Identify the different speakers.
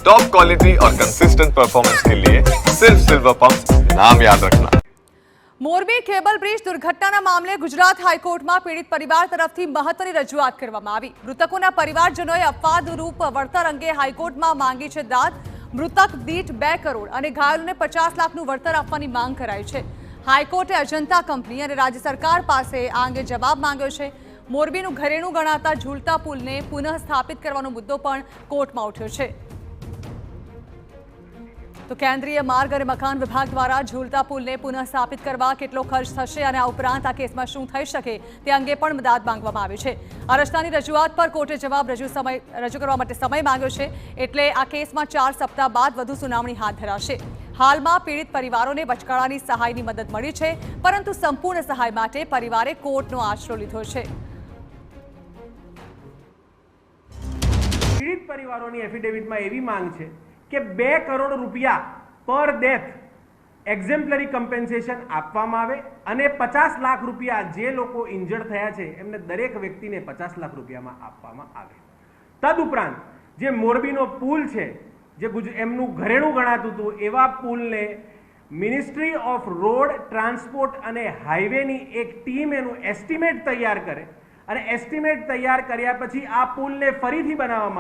Speaker 1: Top quality और consistent performance के लिए सिर्फ सिल्वर पंप नाम याद रखना।
Speaker 2: મોરબી કેબલ બ્રિજ દુર્ઘટનાના મામલે ગુજરાત હાઈકોર્ટમાં પીડિત પરિવાર તરફથી મહત્વની રજૂઆત કરવામાં આવી। મૃતકોના પરિવારજનોએ અપવાદરૂપ વળતર અંગે હાઈકોર્ટમાં માંગી છે દાદ। મૃતક દીઠ 2 કરોડ અને ઘાયલોને 50 લાખનું વળતર આપવાની માંગ કરાઈ છે। હાઈકોર્ટે અજંતા કંપની અને રાજ્ય સરકાર પાસે આ અંગે જવાબ માંગ્યો છે। મોરબીનું ઘરેણું ગણાતા ઝૂલતા પુલને પુનઃ સ્થાપિત કરવાનો મુદ્દો પણ કોર્ટમાં ઉઠ્યો છે। તો કેન્દ્રીય માર્ગ અને મકાન વિભાગ દ્વારા ઝૂલતા પુલને પુનઃ સ્થાપિત કરવા કેટલો ખર્ચ થશે અને આ ઉપરાંત આ કેસમાં શું થઈ શકે તે અંગે પણ દાદ માંગવામાં આવી છે। આ રસ્તાની રજૂઆત પર કોર્ટે જવાબ રજૂ કરવા માટે સમય માંગ્યો છે, એટલે આ કેસમાં 4 સપ્તાહ બાદ વધુ સુનાવણી હાથ ધરાશે। હાલમાં પીડિત પરિવારોને વચગાળાની સહાયની મદદ મળી છે, પરંતુ સંપૂર્ણ સહાય માટે પરિવારે કોર્ટનો આશરો લીધો છે।
Speaker 3: પીડિત પરિવારોની એફિડેવિટમાં એવી માંગ છે કે 2 કરોડ રૂપિયા પર ડેથ એક્ઝેમ્પલરી કમ્પેન્સેશન આપવામાં આવે અને 50 લાખ રૂપિયા જે લોકો ઇન્જર્ડ થયા છે એમને દરેક વ્યક્તિને 50 લાખ રૂપિયામાં આપવામાં આવે। તદુપરાંત જે મોરબીનો પુલ છે, જે એમનું ઘરેણું ગણાતું હતું, એવા પુલને મિનિસ્ટ્રી ઓફ રોડ ટ્રાન્સપોર્ટ અને હાઈવેની એક ટીમ એનું એસ્ટિમેટ તૈયાર કરે અને એસ્ટિમેટ તૈયાર કર્યા પછી આ પુલને ફરીથી બનાવવામાં આવે।